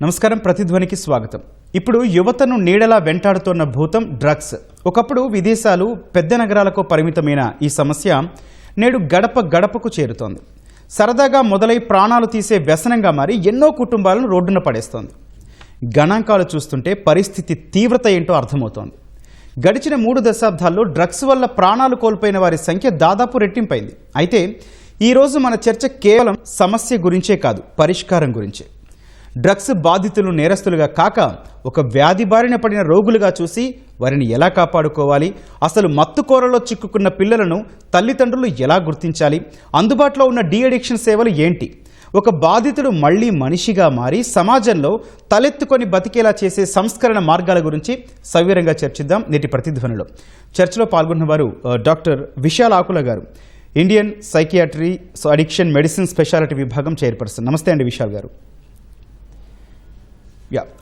నమస్కారం, ప్రతిధ్వనికి స్వాగతం. ఇప్పుడు యువతను నీడలా వెంటాడుతున్న భూతం డ్రగ్స్. ఒకప్పుడు విదేశాలు, పెద్ద నగరాలకు పరిమితమైన ఈ సమస్య నేడు గడప గడపకు చేరుతోంది. సరదాగా మొదలై ప్రాణాలు తీసే వ్యసనంగా మారి ఎన్నో కుటుంబాలను రోడ్డున పడేస్తోంది. గణాంకాలు చూస్తుంటే పరిస్థితి తీవ్రత ఏంటో అర్థమవుతోంది. గడిచిన 3 దశాబ్దాల్లో డ్రగ్స్ వల్ల ప్రాణాలు కోల్పోయిన వారి సంఖ్య దాదాపు రెట్టింపైంది. అయితే ఈరోజు మన చర్చ కేవలం సమస్య గురించే కాదు, పరిష్కారం గురించే. డ్రగ్స్ బాధితులు నేరస్తులుగా కాక ఒక వ్యాధి బారిన పడిన రోగులుగా చూసి వారిని ఎలా కాపాడుకోవాలి, అసలు మత్తుకోరలో చిక్కుకున్న పిల్లలను తల్లిదండ్రులు ఎలా గుర్తించాలి, అందుబాటులో ఉన్న డీ అడిక్షన్ సేవలు ఏంటి, ఒక బాధితుడు మళ్లీ మనిషిగా మారి సమాజంలో తలెత్తుకొని బతికేలా చేసే సంస్కరణ మార్గాల గురించి సవివరంగా చర్చిద్దాం నేటి ప్రతిధ్వనిలో. చర్చలో పాల్గొన్న వారు డాక్టర్ విశాల్ ఆకుల గారు, Indian psychiatry addiction medicine speciality విభాగం చైర్పర్సన్. నమస్తే అండి విశాల్ గారు.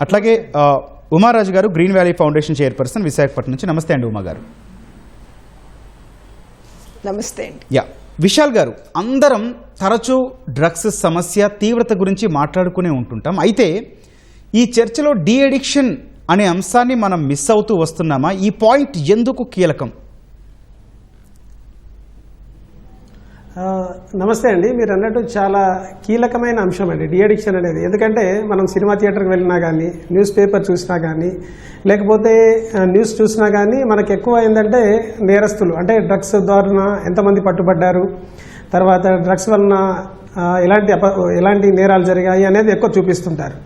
అట్లాగే ఉమారాజు గారు, green valley foundation chairperson, Visakhapatnam నుంచి. నమస్తే అండి ఉమా గారు. నమస్తే అండి. విశాల్ గారు, అందరం తరచూ డ్రగ్స్ సమస్య తీవ్రత గురించి మాట్లాడుకునే ఉంటుంటాం. అయితే ఈ చర్చలో డీ అడిక్షన్ అనే అంశాన్ని మనం మిస్ అవుతూ వస్తున్నామా? ఈ పాయింట్ ఎందుకు కీలకం? నమస్తే అండి. మీరు అన్నట్టు చాలా కీలకమైన అంశం అండి డీ అడిక్షన్ అనేది. ఎందుకంటే మనం సినిమా థియేటర్కి వెళ్ళినా కానీ, న్యూస్ పేపర్ చూసినా కానీ, లేకపోతే న్యూస్ చూసినా కానీ మనకు ఎక్కువ ఏంటంటే నేరస్తులు అంటే డ్రగ్స్ ద్వారా ఎంతమంది పట్టుబడ్డారు, తర్వాత డ్రగ్స్ వలన ఎలాంటి నేరాలు జరిగాయి అనేది ఎక్కువ చూపిస్తుంటారు.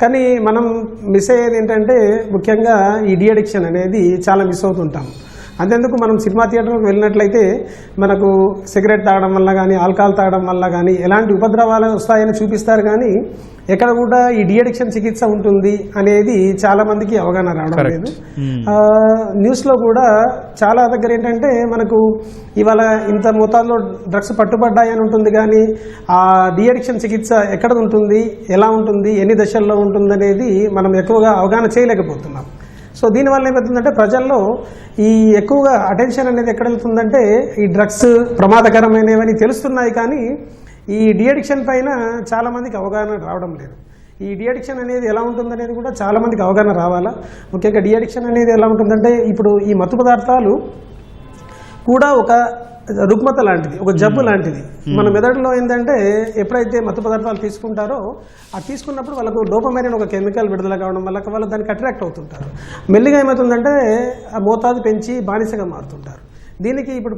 కానీ మనం మిస్ అయ్యేది ఏంటంటే ముఖ్యంగా ఈ డీ అడిక్షన్ అనేది చాలా మిస్ అవుతుంటాం. అంతేందుకు మనం సినిమా థియేటర్కి వెళ్ళినట్లయితే మనకు సిగరెట్ తాగడం వల్ల కానీ, ఆల్కహాల్ తాగడం వల్ల కానీ ఎలాంటి ఉపద్రవాలు వస్తాయని చూపిస్తారు. కానీ ఎక్కడ కూడా ఈ డీ అడిక్షన్ చికిత్స ఉంటుంది అనేది చాలా మందికి అవగాహన రావడం లేదు. న్యూస్లో కూడా చాలా దగ్గర ఏంటంటే మనకు ఇవాళ ఇంత మోతాదులో డ్రగ్స్ పట్టుబడ్డాయని ఉంటుంది, కానీ ఆ డీ అడిక్షన్ చికిత్స ఎక్కడ ఉంటుంది, ఎలా ఉంటుంది, ఎన్ని దశల్లో ఉంటుంది అనేది మనం ఎక్కువగా అవగాహన చేయలేకపోతున్నాం. సో దీనివల్ల ఏమవుతుందంటే ప్రజల్లో ఈ ఎక్కువగా అటెన్షన్ అనేది ఎక్కడ వెళ్తుందంటే ఈ డ్రగ్స్ ప్రమాదకరమైనవని తెలుస్తున్నాయి, కానీ ఈ డీ అడిక్షన్ పైన చాలామందికి అవగాహన రావడం లేదు. ఈ డీ అడిక్షన్ అనేది ఎలా ఉంటుందనేది కూడా చాలామందికి అవగాహన రావాలా. ముఖ్యంగా డీ అడిక్షన్ అనేది ఎలా ఉంటుందంటే ఇప్పుడు ఈ మత్తు పదార్థాలు కూడా ఒక రుగ్మత లాంటిది, ఒక జబ్బు లాంటిది. మన మెదడులో ఏంటంటే ఎప్పుడైతే మత్తు పదార్థాలు తీసుకుంటారో ఆ తీసుకున్నప్పుడు వాళ్ళకు డోపమైన్ ఒక కెమికల్ విడుదల కావడం వల్ల వాళ్ళు దానికి అట్రాక్ట్ అవుతుంటారు. మెల్లిగా ఏమవుతుందంటే మోతాదు పెంచి బానిసగా మారుతుంటారు. దీనికి ఇప్పుడు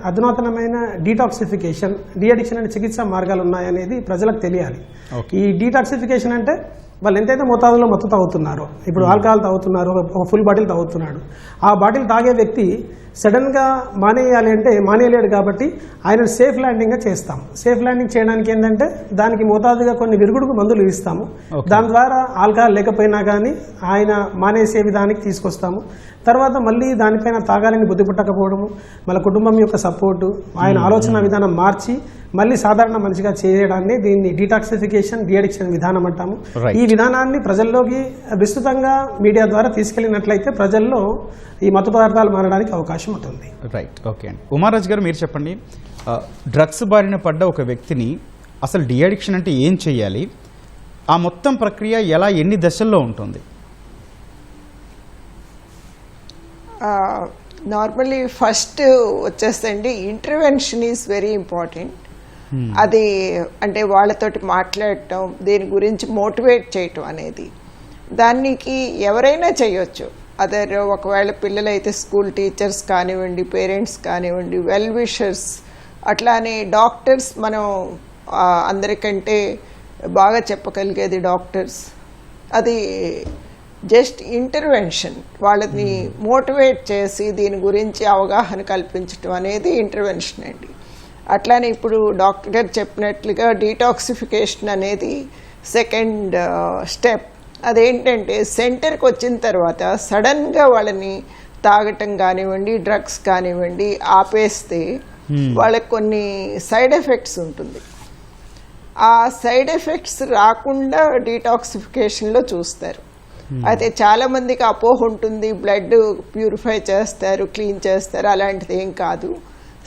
అధునాతనమైన డీటాక్సిఫికేషన్, డీ అడిక్షన్ అనే చికిత్సా మార్గాలు ఉన్నాయనేది ప్రజలకు తెలియాలి. ఈ డీటాక్సిఫికేషన్ అంటే వాళ్ళు ఎంతైతే మోతాదులో మత్తు తాగుతున్నారో, ఇప్పుడు ఆల్కహాల్ తాగుతున్నారు, ఒక ఫుల్ బాటిల్ తాగుతున్నాడు, ఆ బాటిల్ తాగే వ్యక్తి సడన్గా మానేయాలి అంటే మానేయలేడు. కాబట్టి ఆయన సేఫ్ ల్యాండింగ్గా చేస్తాం. సేఫ్ ల్యాండింగ్ చేయడానికి ఏంటంటే దానికి మోతాదుగా కొన్ని విరుగుడుకు మందులు ఇస్తాము. దాని ద్వారా ఆల్కహాల్ లేకపోయినా కానీ ఆయన మానేసే విధానికి తీసుకొస్తాము. తర్వాత మళ్ళీ దానిపైన తాగాలని బుద్ధి పుట్టకపోవడము, మన కుటుంబం యొక్క సపోర్టు, ఆయన ఆలోచన విధానం మార్చి మళ్ళీ సాధారణ మనిషిగా చేయడాన్ని దీన్ని డీటాక్సిఫికేషన్, డీ అడిక్షన్ విధానం అంటాము. ఈ విధానాన్ని ప్రజల్లోకి విస్తృతంగా మీడియా ద్వారా తీసుకెళ్లినట్లయితే ప్రజల్లో ఈ మత్తు పదార్థాలు మారడానికి అవకాశం ఉంటుంది. రైట్, ఓకే అండి. ఉమారాజ్ గారు, మీరు చెప్పండి, డ్రగ్స్ బారిన పడ్డ ఒక వ్యక్తిని అసలు డీ అడిక్షన్ అంటే ఏం చేయాలి, ఆ మొత్తం ప్రక్రియ ఎలా, ఎన్ని దశల్లో ఉంటుంది? నార్మల్లీ ఫస్ట్ వచ్చేస్తండి ఇంటర్వెన్షన్ ఈజ్ వెరీ ఇంపార్టెంట్. అది అంటే వాళ్ళతోటి మాట్లాడటం, దీని గురించి మోటివేట్ చేయటం అనేది దానికి ఎవరైనా చేయొచ్చు. అదర్ ఒకవేళ పిల్లలైతే స్కూల్ టీచర్స్ కానివ్వండి, పేరెంట్స్ కానివ్వండి, వెల్ విషర్స్, అట్లానే డాక్టర్స్. మనం అందరికంటే బాగా చెప్పగలిగేది డాక్టర్స్. అది జస్ట్ ఇంటర్వెన్షన్, వాళ్ళని మోటివేట్ చేసి దీని గురించి అవగాహన కల్పించడం అనేది ఇంటర్వెన్షన్ అండి. అట్లానే ఇప్పుడు డాక్టర్ గారు చెప్పినట్లుగా డీటాక్సిఫికేషన్ అనేది సెకండ్ స్టెప్. అదేంటంటే సెంటర్కి వచ్చిన తర్వాత సడన్గా వాళ్ళని తాగటం కానివ్వండి, డ్రగ్స్ కానివ్వండి ఆపేస్తే వాళ్ళకి కొన్ని సైడ్ ఎఫెక్ట్స్ ఉంటుంది. ఆ సైడ్ ఎఫెక్ట్స్ రాకుండా డీటాక్సిఫికేషన్లో చూస్తారు. అయితే చాలామందికి అపోహ ఉంటుంది, బ్లడ్ ప్యూరిఫై చేస్తారు, క్లీన్ చేస్తారు, అలాంటిది ఏం కాదు.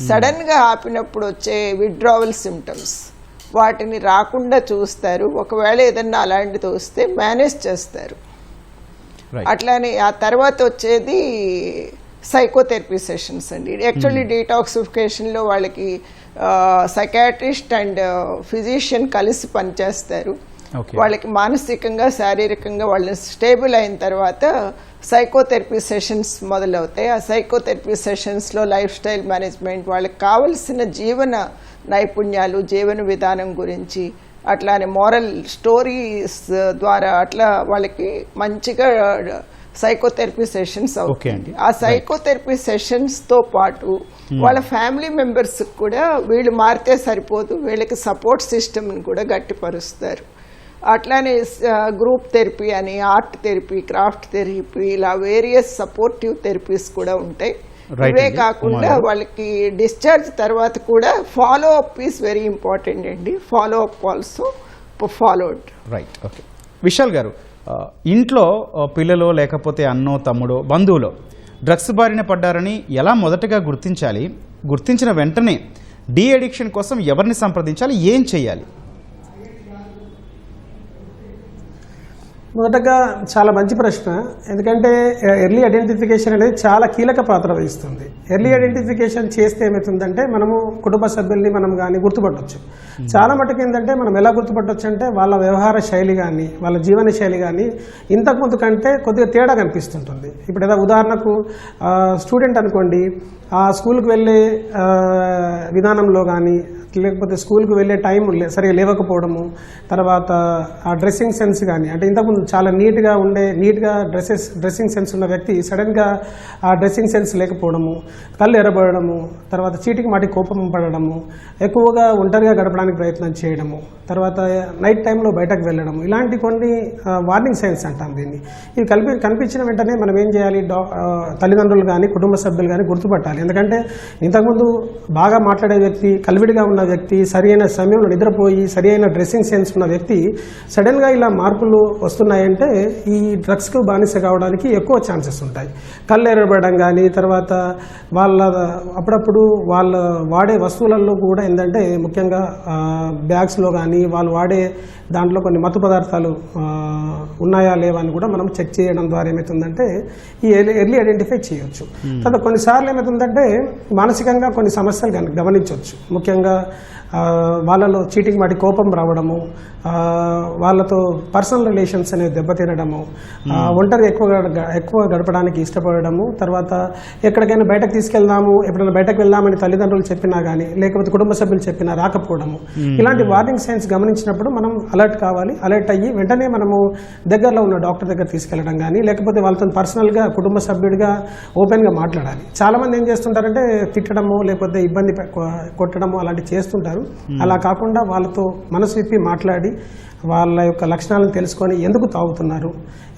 సడన్గా ఆపినప్పుడు వచ్చే విత్డ్రావల్ సిమ్టమ్స్ వాటిని రాకుండా చూస్తారు. ఒకవేళ ఏదన్నా అలాంటిది వస్తే మేనేజ్ చేస్తారు. Right. అట్లానే ఆ తర్వాత వచ్చేది సైకోథెరపీ సెషన్స్ అండి. యాక్చువల్లీ డీటాక్సిఫికేషన్లో వాళ్ళకి సైకాట్రిస్ట్ అండ్ ఫిజిషియన్ కలిసి పనిచేస్తారు. Okay. వాళ్ళకి మానసికంగా శారీరకంగా వాళ్ళని స్టేబుల్ అయిన తర్వాత సైకోథెరపీ సెషన్స్ మొదలవుతాయి. ఆ సైకోథెరపీ సెషన్స్లో లైఫ్ స్టైల్ మేనేజ్మెంట్, వాళ్ళకి కావలసిన జీవన నైపుణ్యాలు, జీవన విధానం గురించి, అట్లానే మోరల్ స్టోరీస్ ద్వారా అట్లా వాళ్ళకి మంచిగా సైకోథెరపీ సెషన్స్ Okay అవుతాయి. అండి. ఆ సైకోథెరపీ సెషన్స్తో పాటు వాళ్ళ ఫ్యామిలీ మెంబర్స్ కూడా వీళ్ళు మారితే సరిపోదు, వీళ్ళకి సపోర్ట్ సిస్టమ్ని కూడా గట్టిపరుస్తారు. అట్లానే గ్రూప్ థెరపీ అని, ఆర్ట్ థెరపీ, క్రాఫ్ట్ థెరపీ, ఇలా వేరియస్ సపోర్టివ్ థెరపీస్ కూడా ఉంటాయి. Right ఇవే అండి. కాకుండా కుమార్. వాళ్ళకి డిశ్చార్జ్ తర్వాత కూడా follow up is very important అండి. Follow up also followed. Right, okay. Vishal garu, ఇంట్లో పిల్లలు లేకపోతే అన్నో తమ్ముడో బంధువులో డ్రగ్స్ బారిన పడ్డారని ఎలా మొదటగా గుర్తించాలి? గుర్తించిన వెంటనే డీ అడిక్షన్ కోసం ఎవరిని సంప్రదించాలి? ఏం చేయాలి? మొదటగా చాలా మంచి ప్రశ్న. ఎందుకంటే ఎర్లీ ఐడెంటిఫికేషన్ అనేది చాలా కీలక పాత్ర వహిస్తుంది. ఎర్లీ ఐడెంటిఫికేషన్ చేస్తే ఏమవుతుందంటే మనము కుటుంబ సభ్యుల్ని మనం కానీ గుర్తుపట్టవచ్చు. చాలా మటుకు ఏంటంటే మనం ఎలా గుర్తుపట్టవచ్చు అంటే వాళ్ళ వ్యవహార శైలి కానీ, వాళ్ళ జీవన శైలి కానీ ఇంతకుముందు కంటే కొద్దిగా తేడా కనిపిస్తుంటుంది. ఇప్పుడు ఏదో ఉదాహరణకు స్టూడెంట్ అనుకోండి, ఆ స్కూల్కి వెళ్ళే విధానంలో కానీ, లేకపోతే స్కూల్కి వెళ్ళే టైం సరిగా లేవకపోవడము, తర్వాత ఆ డ్రెస్సింగ్ సెన్స్ కానీ, అంటే ఇంతకుముందు చాలా నీట్గా డ్రెస్సింగ్ సెన్స్ ఉన్న వ్యక్తి సడన్గా ఆ డ్రెస్సింగ్ సెన్స్ లేకపోవడము, కళ్ళు ఎర్రబడము, తర్వాత చీటికి మాటి కోపం పడడము, ఎక్కువగా ఒంటరిగా గడపడానికి ప్రయత్నం చేయడము, తర్వాత నైట్ టైంలో బయటకు వెళ్ళడము, ఇలాంటి కొన్ని వార్నింగ్ సైన్స్ అంటాం దీన్ని. ఇవి కనిపించిన వెంటనే మనం ఏం చేయాలి? తల్లిదండ్రులు కానీ, కుటుంబ సభ్యులు కానీ గుర్తుపట్టాలి. ఎందుకంటే ఇంతకుముందు బాగా మాట్లాడే వ్యక్తి, కలివిడిగా ఉన్న వ్యక్తి, సరైన సమయంలో నిద్రపోయి సరైన డ్రెస్సింగ్ సెన్స్ ఉన్న వ్యక్తి సడన్గా ఇలా మార్పులు వస్తున్నాయంటే ఈ డ్రగ్స్కు బానిస కావడానికి ఎక్కువ ఛాన్సెస్ ఉంటాయి. కళ్ళు ఎర్రబడడం కానీ, తర్వాత అప్పుడప్పుడు వాళ్ళ వాడే వస్తువులలో కూడా ఏంటంటే ముఖ్యంగా బ్యాగ్స్లో కానీ వాళ్ళు వాడే దాంట్లో కొన్ని మత్తు పదార్థాలు ఉన్నాయా లేవా అని కూడా మనం చెక్ చేయడం ద్వారా ఏమవుతుందంటే ఈ ఎర్లీ ఐడెంటిఫై చేయొచ్చు. తర్వాత కొన్నిసార్లు ఏమవుతుందంటే మానసికంగా కొన్ని సమస్యలు గమనించవచ్చు. ముఖ్యంగా వాళ్ళలో చీటికి మాటి కోపం రావడము, వాళ్ళతో పర్సనల్ రిలేషన్స్ అనేవి దెబ్బతినడము, ఒంటరి ఎక్కువ గడపడానికి ఇష్టపడము, తర్వాత ఎక్కడికైనా బయటకు తీసుకెళ్దాము, ఎప్పుడైనా బయటకు వెళ్దామని తల్లిదండ్రులు చెప్పినా కానీ, లేకపోతే కుటుంబ సభ్యులు చెప్పినా రాకపోవడము, ఇలాంటి వార్నింగ్ సైన్స్ గమనించినప్పుడు మనం అలర్ట్ కావాలి. అలర్ట్ అయ్యి వెంటనే మనము దగ్గరలో ఉన్న డాక్టర్ దగ్గర తీసుకెళ్లడం కానీ, లేకపోతే వాళ్ళతో పర్సనల్గా కుటుంబ సభ్యుడిగా ఓపెన్గా మాట్లాడాలి. చాలామంది ఏం చేస్తుంటారంటే తిట్టడము, లేకపోతే ఇబ్బంది కొట్టడము అలాంటివి చేస్తుంటారు. అలా కాకుండా వాళ్ళతో మనసు విప్పి మాట్లాడి వాళ్ళ యొక్క లక్షణాలను తెలుసుకొని ఎందుకు తాగుతున్నారు,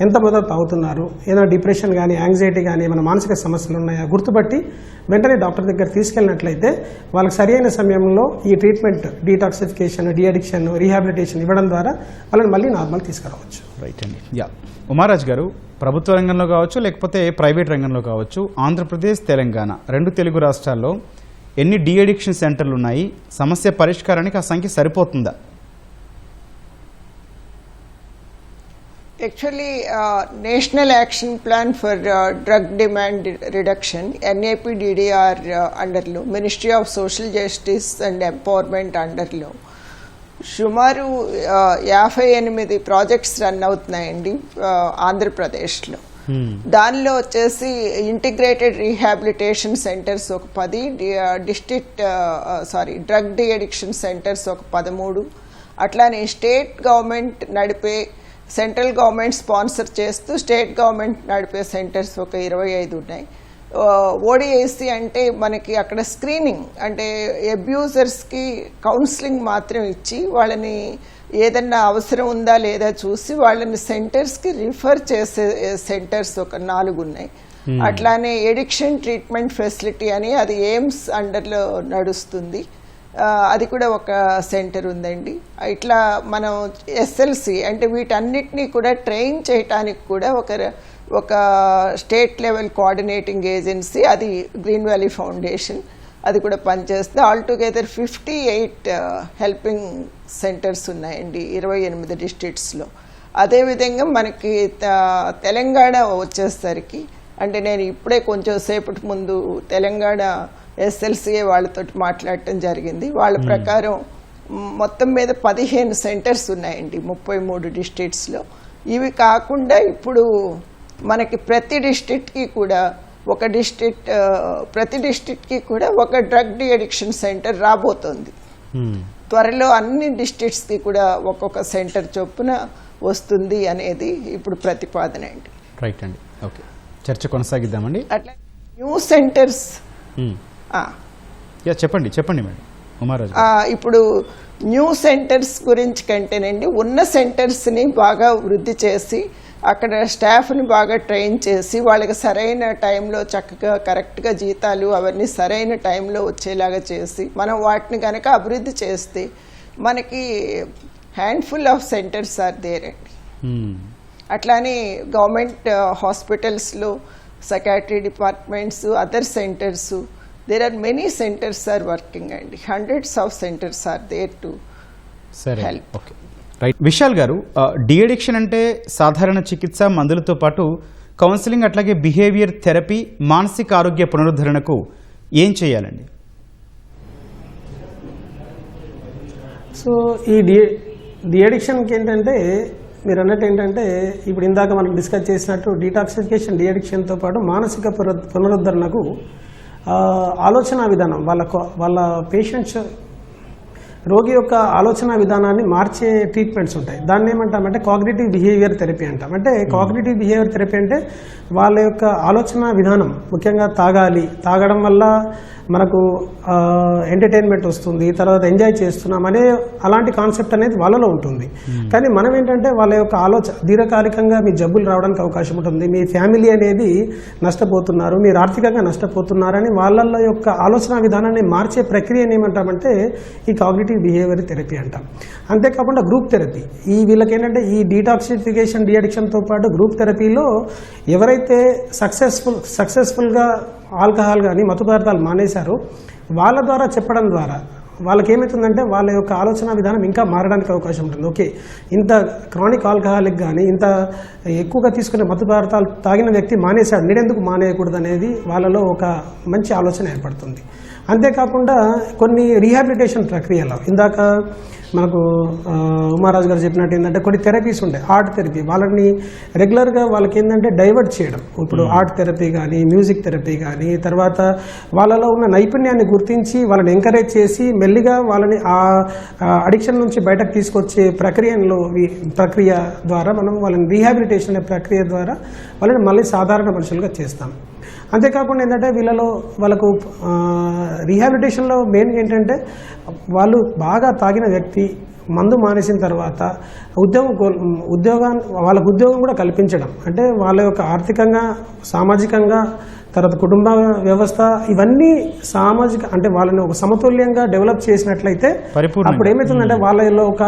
ఎంత మొదలు తాగుతున్నారు, ఏదైనా డిప్రెషన్ కానీ, యాంగ్జైటీ కానీ, ఏమైనా మానసిక సమస్యలు ఉన్నాయా గుర్తుపట్టి వెంటనే డాక్టర్ దగ్గర తీసుకెళ్ళినట్లయితే వాళ్ళకి సరైన సమయంలో ఈ ట్రీట్మెంట్, డీటాక్సిఫికేషన్, డీఅడిక్షన్, రీహాబిలిటేషన్ ఇవ్వడం ద్వారా వాళ్ళని మళ్ళీ నార్మల్ తీసుకురావచ్చు. రైట్ అండి. యా, ఉమారాజ్ గారు, ప్రభుత్వ రంగంలో కావచ్చు లేకపోతే ప్రైవేట్ రంగంలో కావచ్చు, ఆంధ్రప్రదేశ్, తెలంగాణ 2 తెలుగు రాష్ట్రాల్లో ఎన్ని డీ అడిక్షన్ సెంటర్లు ఉన్నాయి? సమస్య పరిష్కారానికి ఆ సంఖ్య సరిపోతుందా? Actually national action plan for drug demand reduction NAPDDR అండర్లో, ministry of social justice and empowerment అండర్లో సుమారు 58 ప్రాజెక్ట్స్ రన్ అవుతున్నాయండి ఆంధ్రప్రదేశ్లో. దానిలో వచ్చేసి ఇంటిగ్రేటెడ్ రీహాబిలిటేషన్ సెంటర్స్ ఒక 10, డ్రగ్ డి అడిక్షన్ సెంటర్స్ ఒక 13, అట్లానే స్టేట్ గవర్నమెంట్ నడిపే, సెంట్రల్ గవర్నమెంట్ స్పాన్సర్ చేస్తూ స్టేట్ గవర్నమెంట్ నడిపే సెంటర్స్ ఒక 25 ఉన్నాయి. ODIC అంటే మనకి అక్కడ స్క్రీనింగ్, అంటే అబ్యూజర్స్కి కౌన్సిలింగ్ మాత్రం ఇచ్చి వాళ్ళని ఏదన్నా అవసరం ఉందా లేదా చూసి వాళ్ళని సెంటర్స్కి రిఫర్ చేసే సెంటర్స్ ఒక 4 ఉన్నాయి. అట్లానే ఎడిక్షన్ ట్రీట్మెంట్ ఫెసిలిటీ అని అది ఎయిమ్స్ అండర్లో నడుస్తుంది, అది కూడా ఒక సెంటర్ ఉందండి. ఇట్లా మనం SLC అంటే వీటన్నిటినీ కూడా ట్రైన్ చేయటానికి కూడా ఒక స్టేట్ లెవెల్ కోఆర్డినేటింగ్ ఏజెన్సీ, అది గ్రీన్ వ్యాలీ ఫౌండేషన్. అది కూడా పనిచేస్తుంది. ఆల్టుగెదర్ 58 హెల్పింగ్ సెంటర్స్ ఉన్నాయండి 28 డిస్ట్రిక్ట్స్లో. అదేవిధంగా మనకి తెలంగాణ వచ్చేసరికి, అంటే నేను ఇప్పుడే కొంచెం సేపటి ముందు తెలంగాణ SLCA వాళ్ళతో మాట్లాడటం జరిగింది. వాళ్ళ ప్రకారం మొత్తం మీద 15 సెంటర్స్ ఉన్నాయండి 33 డిస్ట్రిక్ట్స్లో. ఇవి కాకుండా ఇప్పుడు మనకి ప్రతి డిస్ట్రిక్ట్కి కూడా ఒక డ్రగ్ డి అడిక్షన్ సెంటర్ రాబోతోంది. త్వరలో అన్ని డిస్ట్రిక్ట్స్కి కూడా ఒక్కొక్క సెంటర్ చొప్పున వస్తుంది అనేది ఇప్పుడు ప్రతిపాదన అండి. రైట్ అండి, ఓకే, చర్చ కొనసాగిద్దామండి. అట్లా న్యూ సెంటర్స్ చెప్పండి మేడం ఉమారాజు. ఇప్పుడు న్యూ సెంటర్స్ గురించి కంటేనండి, ఉన్న సెంటర్స్ని బాగా వృద్ధి చేసి అక్కడ స్టాఫ్ని బాగా ట్రైన్ చేసి వాళ్ళకి సరైన టైంలో చక్కగా కరెక్ట్గా జీతాలు అవన్నీ సరైన టైంలో వచ్చేలాగా చేసి మనం వాటిని కనుక అభివృద్ధి చేస్తే మనకి handful of centres are there అండి. అట్లానే గవర్నమెంట్ హాస్పిటల్స్లో psychiatry departments, other centres, there are many centres are working అండి. Hundreds of centres are there to help. Okay, right. Vishal garu, deaddiction అంటే సాధారణ చికిత్స, మందులతో పాటు కౌన్సిలింగ్, అట్లాగే బిహేవియర్ థెరపీ, మానసిక ఆరోగ్య పునరుద్ధరణకు ఏం చేయాలండి? సో ఈ డిఅడిక్షన్కి ఏంటంటే మీరు అన్నట్టు ఏంటంటే ఇప్పుడు ఇందాక మనం డిస్కస్ చేసినట్టు డీటాక్సిఫికేషన్ డిఅడిక్షన్తో పాటు మానసిక పునరుద్ధరణకు ఆలోచన విధానం వాళ్ళ పేషెంట్స్ రోగి యొక్క ఆలోచన విధానాన్ని మార్చే ట్రీట్మెంట్స్ ఉంటాయి. దాన్ని ఏమంటామంటే కాగ్నిటివ్ బిహేవియర్ థెరపీ అంటాం. అంటే కాగ్నిటివ్ బిహేవియర్ థెరపీ అంటే వాళ్ళ యొక్క ఆలోచన విధానం, ముఖ్యంగా తాగడం వల్ల మనకు ఎంటర్టైన్మెంట్ వస్తుంది, తర్వాత ఎంజాయ్ చేస్తున్నాం అనే అలాంటి కాన్సెప్ట్ అనేది వాళ్ళలో ఉంటుంది. కానీ మనం ఏంటంటే వాళ్ళ యొక్క ఆలోచన దీర్ఘకాలికంగా మీ జబ్బులు రావడానికి అవకాశం ఉంటుంది, మీ ఫ్యామిలీ అనేది నష్టపోతున్నారు, మీరు ఆర్థికంగా నష్టపోతున్నారని వాళ్ళ యొక్క ఆలోచన విధానాన్ని మార్చే ప్రక్రియను ఏమంటామంటే ఈ కాగ్నిటివ్ బిహేవియర్ థెరపీ అంటాం. అంతేకాకుండా గ్రూప్ థెరపీ, వీళ్ళకి ఏంటంటే ఈ డీటాక్సిఫికేషన్ డిఅడిక్షన్తో పాటు గ్రూప్ థెరపీలో ఎవరైతే సక్సెస్ఫుల్గా ఆల్కహాల్ కానీ మత్తు పదార్థాలు మానేశారో వాళ్ళ ద్వారా చెప్పడం ద్వారా వాళ్ళకి ఏమవుతుందంటే వాళ్ళ యొక్క ఆలోచన విధానం ఇంకా మారడానికి అవకాశం ఉంటుంది. ఓకే, ఇంత క్రానిక్ ఆల్కహాలిక్ కానీ ఇంత ఎక్కువగా తీసుకునే మత్తు పదార్థాలు తాగిన వ్యక్తి మానేశాడు, నేనెందుకు మానేయకూడదు అనేది వాళ్ళలో ఒక మంచి ఆలోచన ఏర్పడుతుంది. అంతేకాకుండా కొన్ని రీహాబిలిటేషన్ ప్రక్రియలో ఇందాక మనకు ఉమారాజు గారు చెప్పినట్టు ఏంటంటే కొన్ని థెరపీస్ ఉంటాయి. ఆర్ట్ థెరపీ వాళ్ళని రెగ్యులర్గా వాళ్ళకి ఏంటంటే డైవర్ట్ చేయడం. ఇప్పుడు ఆర్ట్ థెరపీ కానీ మ్యూజిక్ థెరపీ కానీ తర్వాత వాళ్ళలో ఉన్న నైపుణ్యాన్ని గుర్తించి వాళ్ళని ఎంకరేజ్ చేసి మెల్లిగా వాళ్ళని ఆ అడిక్షన్ నుంచి బయటకు తీసుకొచ్చే ప్రక్రియ ద్వారా మనం వాళ్ళని రీహాబిలిటేషన్ అనే ప్రక్రియ ద్వారా వాళ్ళని మళ్ళీ సాధారణ మనుషులుగా చేస్తాం. అంతేకాకుండా ఏంటంటే వాళ్ళకు రీహాబిలిటేషన్లో మెయిన్ ఏంటంటే వాళ్ళు బాగా తాగిన వ్యక్తి మందు మానేసిన తర్వాత వాళ్ళకు ఉద్యోగం కూడా కల్పించడం, అంటే వాళ్ళ యొక్క ఆర్థికంగా సామాజికంగా తర్వాత కుటుంబ వ్యవస్థ ఇవన్నీ సామాజిక అంటే వాళ్ళని ఒక సమతుల్యంగా డెవలప్ చేసినట్లయితే అప్పుడు ఏమవుతుందంటే వాళ్ళలో ఒక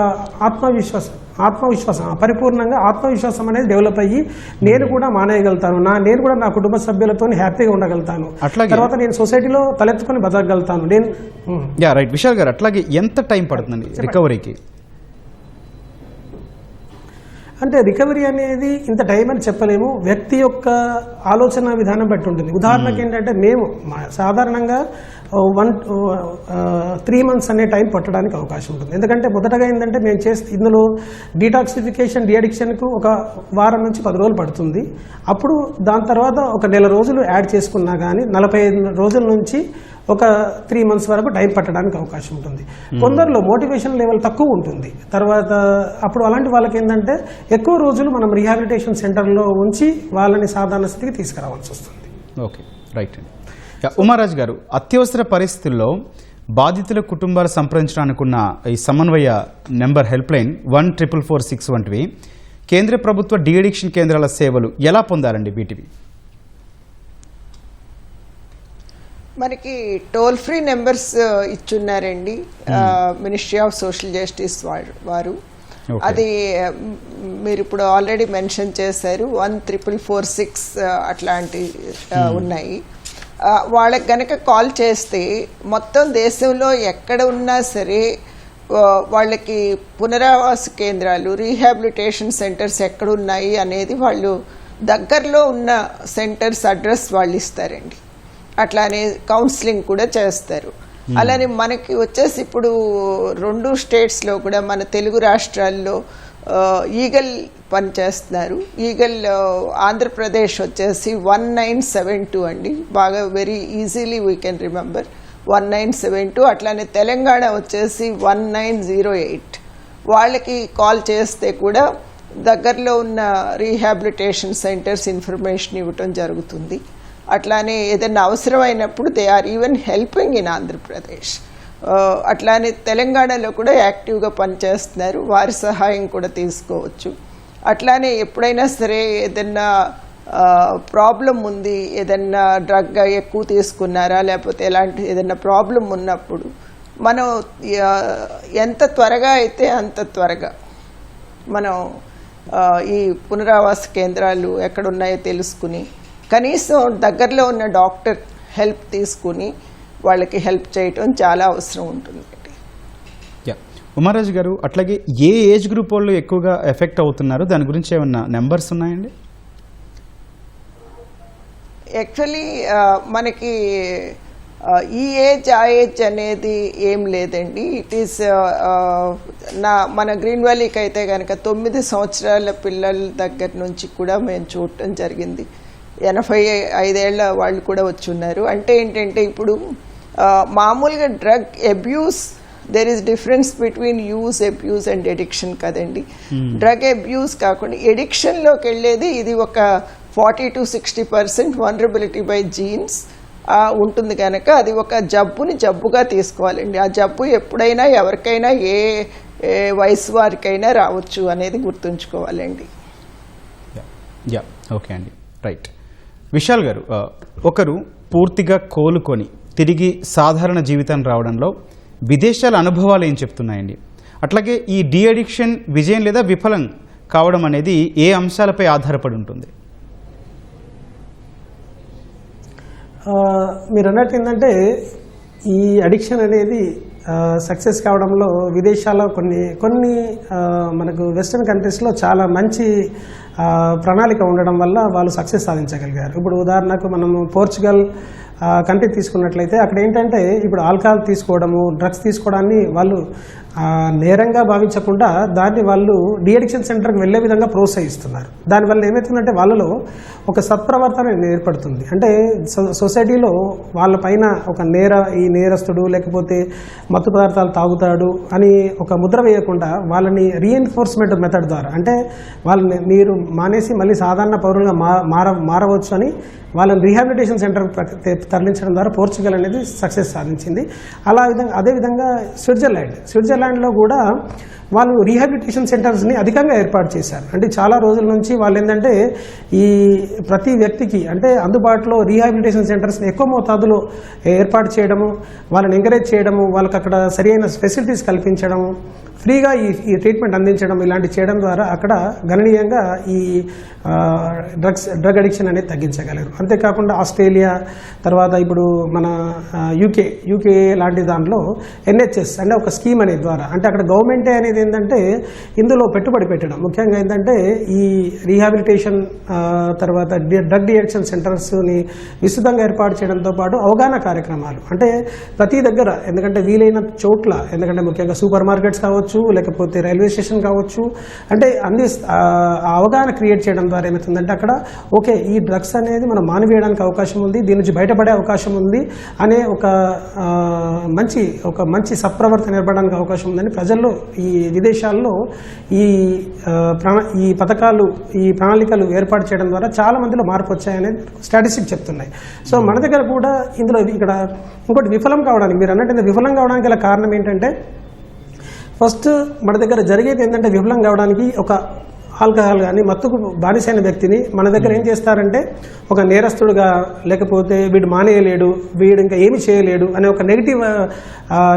ఆత్మవిశ్వాసం పరిపూర్ణంగా ఆత్మవిశ్వాసం అనేది డెవలప్ అయ్యి నేను కూడా మానేయగలుగుతాను, నేను కూడా నా కుటుంబ సభ్యులతో హ్యాపీగా ఉండగలుగుతాను, తర్వాత నేను సొసైటీలో తలెత్తుకొని బతకగలుగుతాను. రైట్ విశాల్ గారు, అట్లాగే ఎంత టైం పడుతుందండి రికవరీకి? అంటే రికవరీ అనేది ఇంత టైం అని చెప్పలేము, వ్యక్తి యొక్క ఆలోచన విధానం బట్టి ఉంటుంది. ఉదాహరణకి ఏంటంటే మేము సాధారణంగా 3 months అనే టైం పట్టడానికి అవకాశం ఉంటుంది. ఎందుకంటే మొదటగా ఏంటంటే మేము ఇందులో డీటాక్సిఫికేషన్ డిఅడిక్షన్కు ఒక వారం నుంచి 10 రోజులు పడుతుంది. అప్పుడు దాని తర్వాత ఒక 1 నెల రోజులు యాడ్ చేసుకున్నా కానీ 45 రోజుల నుంచి ఒక 3 months వరకు టైం పట్టడానికి అవకాశం ఉంటుంది. కొందరిలో మోటివేషన్ లెవెల్ తక్కువ ఉంటుంది. తర్వాత అప్పుడు అలాంటి వాళ్ళకి ఏంటంటే ఎక్కువ రోజులు మనం రీహాబిలిటేషన్ సెంటర్లో ఉంచి వాళ్ళని సాధారణ స్థితికి తీసుకురావాల్సి వస్తుంది. ఓకే, రైట్ అండి. ఉమారాజ్ గారు, అత్యవసర పరిస్థితుల్లో బాధితుల కుటుంబాలు సంప్రదించడానికున్న ఈ సమన్వయ నెంబర్ హెల్ప్ లైన్ 14446 వంటివి కేంద్ర ప్రభుత్వ డిఅడిక్షన్ కేంద్రాల సేవలు ఎలా పొందాలండి? బీటీవీ మనకి టోల్ ఫ్రీ నెంబర్స్ ఇచ్చున్నారండి మినిస్ట్రీ ఆఫ్ సోషల్ జస్టిస్ వారు. అది మీరు ఇప్పుడు ఆల్రెడీ మెన్షన్ చేశారు, 14446 అట్లాంటి ఉన్నాయి. వాళ్ళకి గనక కాల్ చేస్తే మొత్తం దేశంలో ఎక్కడ ఉన్నా సరే వాళ్ళకి పునరావాస కేంద్రాలు, రీహాబిలిటేషన్ సెంటర్స్ ఎక్కడున్నాయి అనేది వాళ్ళు దగ్గరలో ఉన్న సెంటర్స్ అడ్రస్ వాళ్ళు ఇస్తారండి. అట్లానే కౌన్సిలింగ్ కూడా చేస్తారు. అలానే మనకి వచ్చేసి ఇప్పుడు 2 స్టేట్స్లో కూడా మన తెలుగు రాష్ట్రాల్లో ఈగల్ పనిచేస్తున్నారు. ఈగల్ ఆంధ్రప్రదేశ్ వచ్చేసి 1972 అండి, బాగా very easily we can remember 1972. అట్లానే తెలంగాణ వచ్చేసి 1908. వాళ్ళకి కాల్ చేస్తే కూడా దగ్గరలో ఉన్న రీహాబిలిటేషన్ సెంటర్స్ ఇన్ఫర్మేషన్ ఇవ్వటం జరుగుతుంది. అట్లానే ఏదైనా అవసరమైనప్పుడు they are even helping in Andhra Pradesh. అట్లానే తెలంగాణలో కూడా యాక్టివ్గా పనిచేస్తున్నారు, వారి సహాయం కూడా తీసుకోవచ్చు. అట్లానే ఎప్పుడైనా సరే ఏదైనా ప్రాబ్లం ఉంది, ఏదైనా డ్రగ్ ఎక్కువ తీసుకున్నారా లేకపోతే ఎలాంటి ఏదైనా ప్రాబ్లం ఉన్నప్పుడు మనం ఎంత త్వరగా అయితే అంత త్వరగా మనం ఈ పునరావాస కేంద్రాలు ఎక్కడున్నాయో తెలుసుకుని కనీసం దగ్గరలో ఉన్న డాక్టర్ హెల్ప్ తీసుకుని వాళ్ళకి హెల్ప్ చేయటం చాలా అవసరం ఉంటుంది. ఉమారాజు గారు, అట్లాగే ఏ ఏజ్ గ్రూప్ వాళ్ళు ఎక్కువగా ఎఫెక్ట్ అవుతున్నారు, దాని గురించి ఏమన్నా నెంబర్స్ ఉన్నాయండి? యాక్చువల్లీ మనకి ఈ ఏజ్ ఆ ఏజ్ అనేది ఏం లేదండి. ఇట్ ఈస్ మన గ్రీన్ వ్యాలీకి అయితే కనుక 9 సంవత్సరాల పిల్లల దగ్గర నుంచి కూడా మేము చూడటం జరిగింది. 85 ఏళ్ల వాళ్ళు కూడా వచ్చి ఉన్నారు. అంటే ఏంటంటే ఇప్పుడు మామూలుగా drug abuse, there is difference between use, abuse and addiction కదండి. డ్రగ్ అబ్యూస్ కాకుండా ఎడిక్షన్లోకి వెళ్ళేది ఇది ఒక 40 to 60% వల్నరబిలిటీ బై జీన్స్ ఉంటుంది కనుక అది ఒక జబ్బుగా తీసుకోవాలండి. ఆ జబ్బు ఎప్పుడైనా ఎవరికైనా ఏ వయసు వారికైనా రావచ్చు అనేది గుర్తుంచుకోవాలండి. ఓకే అండి, రైట్. విశాల్ గారు, ఒకరు పూర్తిగా కోలుకొని తిరిగి సాధారణ జీవితం రావడంలో విదేశాల అనుభవాలు ఏం చెప్తున్నాయండి? అట్లాగే ఈ డీ అడిక్షన్ విజయం లేదా విఫలం కావడం అనేది ఏ అంశాలపై ఆధారపడి ఉంటుంది? మీరు అన్నట్టు ఏంటంటే ఈ అడిక్షన్ అనేది సక్సెస్ కావడంలో విదేశాల్లో కొన్ని మనకు వెస్టర్న్ కంట్రీస్లో చాలా మంచి ప్రణాళిక ఉండడం వల్ల వాళ్ళు సక్సెస్ సాధించగలిగారు. ఇప్పుడు ఉదాహరణకు మనము పోర్చుగల్ కంట్రీ తీసుకున్నట్లయితే అక్కడ ఏంటంటే ఇప్పుడు ఆల్కహాల్ తీసుకోవడము, డ్రగ్స్ తీసుకోవడాన్ని వాళ్ళు నేరంగా భావించకుండా దాన్ని వాళ్ళు డీ అడిక్షన్ సెంటర్కి వెళ్ళే విధంగా ప్రోత్సహిస్తున్నారు. దానివల్ల ఏమవుతుందంటే వాళ్ళలో ఒక సత్ప్రవర్తన ఏర్పడుతుంది. అంటే సొసైటీలో వాళ్ళపైన ఒక ఈ నేరస్తుడు లేకపోతే మత్తు పదార్థాలు తాగుతాడు అని ఒక ముద్ర వేయకుండా వాళ్ళని రీఎన్ఫోర్స్మెంట్ మెథడ్ ద్వారా, అంటే వాళ్ళని మీరు మానేసి మళ్ళీ సాధారణ పౌరులుగా మారవచ్చు అని వాళ్ళని రీహాబిలిటేషన్ సెంటర్ తరలించడం ద్వారా పోర్చుగల్ అనేది సక్సెస్ సాధించింది. అదేవిధంగా స్విట్జర్లాండ్లో కూడా వాళ్ళు రీహాబిలిటేషన్ సెంటర్స్ని అధికంగా ఏర్పాటు చేశారు. అంటే చాలా రోజుల నుంచి వాళ్ళు ఏంటంటే ఈ ప్రతి వ్యక్తికి అంటే అందుబాటులో రీహాబిలిటేషన్ సెంటర్స్ని ఎక్కువ మోతాదులో ఏర్పాటు చేయడము, వాళ్ళని ఎంకరేజ్ చేయడము, వాళ్ళకి అక్కడ సరైన ఫెసిలిటీస్ కల్పించడము, ఫ్రీగా ఈ ట్రీట్మెంట్ అందించడం, ఇలాంటివి చేయడం ద్వారా అక్కడ గణనీయంగా ఈ డ్రగ్ అడిక్షన్ అనేది తగ్గించగలరు. అంతేకాకుండా ఆస్ట్రేలియా, తర్వాత ఇప్పుడు మన యూకే లాంటి దాంట్లో NHS అంటే ఒక స్కీమ్ అనే ద్వారా, అంటే అక్కడ గవర్నమెంటే అనేది ఏంటంటే ఇందులో పెట్టుబడి పెట్టడం, ముఖ్యంగా ఏంటంటే ఈ రీహాబిలిటేషన్ తర్వాత డ్రగ్ అడిక్షన్ సెంటర్స్ని విస్తృతంగా ఏర్పాటు చేయడంతో పాటు అవగాహన కార్యక్రమాలు, అంటే ప్రతి దగ్గర, ఎందుకంటే వీలైన చోట్ల, ఎందుకంటే ముఖ్యంగా సూపర్ మార్కెట్స్ కావచ్చు లేకపోతే రైల్వే స్టేషన్ కావచ్చు, అంటే అన్ని అవగాహన క్రియేట్ చేయడం ద్వారా ఏమవుతుందంటే అక్కడ ఓకే ఈ డ్రగ్స్ అనేది మనం మానివేయడానికి అవకాశం ఉంది, దీని నుంచి బయటపడే అవకాశం ఉంది అనే ఒక మంచి సత్ప్రవర్తన ఏర్పడడానికి అవకాశం ఉందని ప్రజల్లో ఈ విదేశాల్లో ఈ పథకాలు, ఈ ప్రణాళికలు ఏర్పాటు చేయడం ద్వారా చాలా మందిలో మార్పు వచ్చాయనేది స్టాటిస్టిక్స్ చెప్తున్నాయి. సో మన దగ్గర కూడా ఇక్కడ ఇంకోటి విఫలం కావడానికి, మీరు అన్నట్టు విఫలం కావడానికి గల కారణం ఏంటంటే ఫస్ట్ మన దగ్గర జరిగేది ఏంటంటే విఫలం కావడానికి ఒక ఆల్కహాల్ కానీ మత్తుకు బానిసైన వ్యక్తిని మన దగ్గర ఏం చేస్తారంటే ఒక నేరస్తుడుగా, లేకపోతే వీడు మానేయలేడు, వీడు ఇంకా ఏమి చేయలేడు అనే ఒక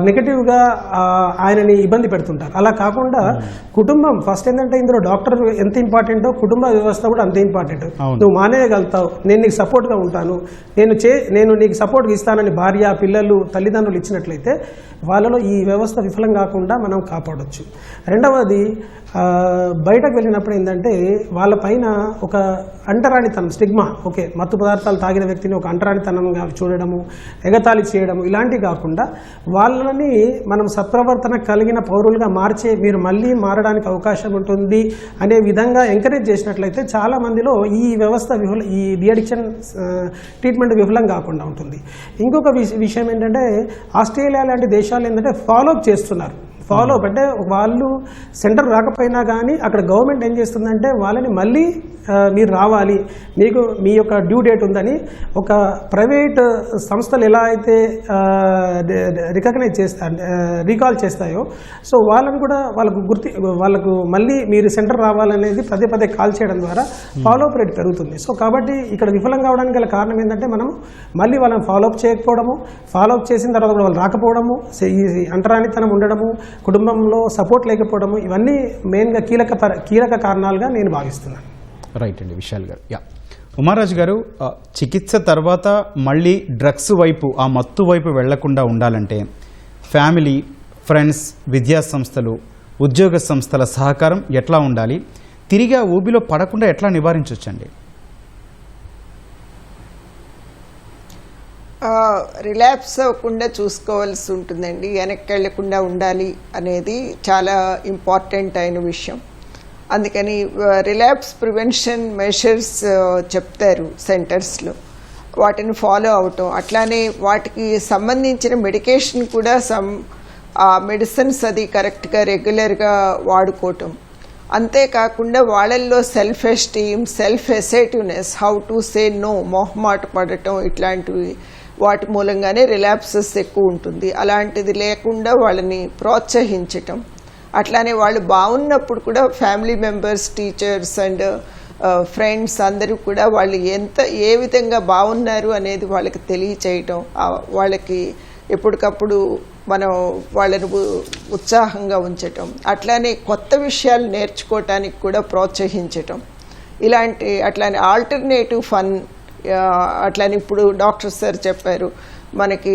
నెగిటివ్గా ఆయనని ఇబ్బంది పెడుతుంటారు. అలా కాకుండా కుటుంబం ఫస్ట్ ఏంటంటే ఇందులో డాక్టర్ ఎంత ఇంపార్టెంటో కుటుంబ వ్యవస్థ కూడా అంతే ఇంపార్టెంట్. నువ్వు మానేయగలుగుతావు, నేను నీకు సపోర్ట్గా ఉంటాను, నేను నీకు సపోర్ట్గా ఇస్తానని భార్య, పిల్లలు, తల్లిదండ్రులు ఇచ్చినట్లయితే వాళ్ళలో ఈ వ్యవస్థ విఫలం కాకుండా మనం కాపాడొచ్చు. రెండవది, బయటకు వెళ్ళినప్పుడు ఏంటంటే వాళ్ళపైన ఒక అంటరానితనం, స్టిగ్మా, ఓకే మత్తు పదార్థాలు తాగిన వ్యక్తిని ఒక అంటరానితనంగా చూడడము, ఎగతాళి చేయడము, ఇలాంటివి కాకుండా వాళ్ళని మనం సత్ప్రవర్తన కలిగిన పౌరులుగా మీరు మళ్ళీ మారడానికి అవకాశం ఉంటుంది అనే విధంగా ఎంకరేజ్ చేసినట్లయితే చాలా మందిలో ఈ వ్యవస్థ ఈ డిఅడిక్షన్ ట్రీట్మెంట్ విఫలం కాకుండా ఉంటుంది. ఇంకొక విషయం ఏంటంటే ఆస్ట్రేలియా లాంటి దేశాలు ఏంటంటే ఫాలోఅప్ చేస్తున్నారు. ఫాలోఅప్ అంటే వాళ్ళు సెంటర్ రాకపోయినా కానీ అక్కడ గవర్నమెంట్ ఏం చేస్తుందంటే వాళ్ళని మళ్ళీ మీరు రావాలి, మీకు మీ యొక్క డ్యూ డేట్ ఉందని ఒక ప్రైవేట్ సంస్థలు ఎలా అయితే రికగ్నైజ్ రీకాల్ చేస్తాయో, సో వాళ్ళని కూడా వాళ్ళకు మళ్ళీ మీరు సెంటర్ రావాలనేది పదే పదే కాల్ చేయడం ద్వారా ఫాలోఅప్ రేట్ పెరుగుతుంది. సో కాబట్టి ఇక్కడ విఫలం కావడానికి గల కారణం ఏంటంటే మనం మళ్ళీ వాళ్ళని ఫాలోఅప్ చేయకపోవడము, ఫాలోఅప్ చేసిన తర్వాత కూడా వాళ్ళు రాకపోవడము, ఈ అంటరానితనం ఉండడము, కుటుంబంలో సపోర్ట్ లేకపోవడము, ఇవన్నీ మెయిన్గా కీలక కారణాలుగా నేను భావిస్తున్నాను. రైట్ అండి విశాల్ గారు. ఉమారాజు గారు, చికిత్స తర్వాత మళ్ళీ డ్రగ్స్ వైపు, ఆ మత్తు వైపు వెళ్లకుండా ఉండాలంటే ఫ్యామిలీ, ఫ్రెండ్స్, విద్యా సంస్థలు, ఉద్యోగ సంస్థల సహకారం ఎట్లా ఉండాలి? తిరిగి ఆ ఊబిలో పడకుండా ఎట్లా నివారించవచ్చండి? రిలాప్స్ అవ్వకుండా చూసుకోవాల్సి ఉంటుందండి. వెనక్కి వెళ్లకుండా ఉండాలి అనేది చాలా ఇంపార్టెంట్ అయిన విషయం. అందుకని రిలాప్స్ ప్రివెన్షన్ మెషర్స్ చెప్తారు సెంటర్స్లో, వాటిని ఫాలో అవటం, అట్లానే వాటికి సంబంధించిన మెడికేషన్ కూడా మెడిసిన్స్ అది కరెక్ట్గా రెగ్యులర్గా వాడుకోవటం. అంతేకాకుండా వాళ్ళల్లో self esteem, self assertiveness, how to say no, మొహమాట పడటం, ఇట్లాంటివి వాటి మూలంగానే రిలాప్సెస్ ఎక్కువ ఉంటుంది. అలాంటిది లేకుండా వాళ్ళని ప్రోత్సహించటం, అట్లానే వాళ్ళు బాగున్నప్పుడు కూడా family members, teachers and friends అందరూ కూడా వాళ్ళు ఏ విధంగా బాగున్నారు అనేది వాళ్ళకి తెలియచేయటం, వాళ్ళకి ఎప్పటికప్పుడు మనం వాళ్ళని ఉత్సాహంగా ఉంచటం, అట్లానే కొత్త విషయాలు నేర్చుకోవటానికి కూడా ప్రోత్సహించటం, అట్లానే ఆల్టర్నేటివ్ ఫన్, అట్లానే ఇప్పుడు డాక్టర్ సార్ చెప్పారు మనకి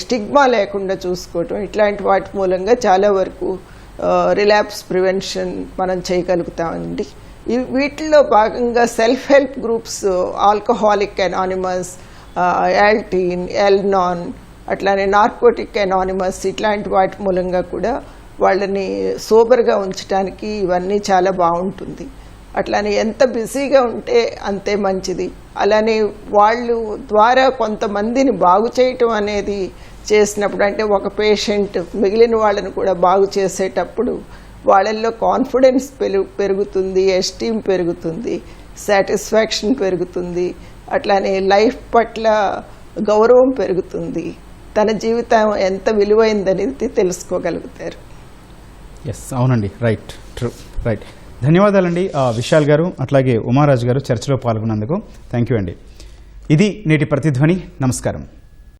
స్టిగ్మా లేకుండా చూసుకోవటం, ఇట్లాంటి వాటి మూలంగా చాలా వరకు రిలాప్స్ ప్రివెన్షన్ మనం చేయగలుగుతామండి. వీటిల్లో భాగంగా self help groups, alcoholic anonymous, Alateen, Al Anon, అట్లానే నార్కోటిక్ అనానిమస్, ఇట్లాంటి వాటి మూలంగా కూడా వాళ్ళని సోబర్గా ఉంచడానికి ఇవన్నీ చాలా బాగుంటుంది. అట్లానే ఎంత బిజీగా ఉంటే అంతే మంచిది. అలానే వాళ్ళు ద్వారా కొంతమందిని బాగు చేయటం అనేది చేసినప్పుడు, అంటే ఒక పేషెంట్ మిగిలిన వాళ్ళని కూడా బాగు చేసేటప్పుడు వాళ్ళల్లో కాన్ఫిడెన్స్ పెరుగుతుంది, ఎస్టీమ్ పెరుగుతుంది, సాటిస్ఫాక్షన్ పెరుగుతుంది, అట్లానే లైఫ్ పట్ల గౌరవం పెరుగుతుంది, తన జీవితం ఎంత విలువైందనేది తెలుసుకోగలుగుతారు. ఎస్, అవునండి, రైట్, ట్రూ, రైట్. ధన్యవాదాలండి విశాల్ గారు, అట్లాగే ఉమారాజు గారు చర్చలో పాల్గొన్నందుకు. థ్యాంక్ యూ అండి. ఇది నేటి ప్రతిధ్వని. నమస్కారం.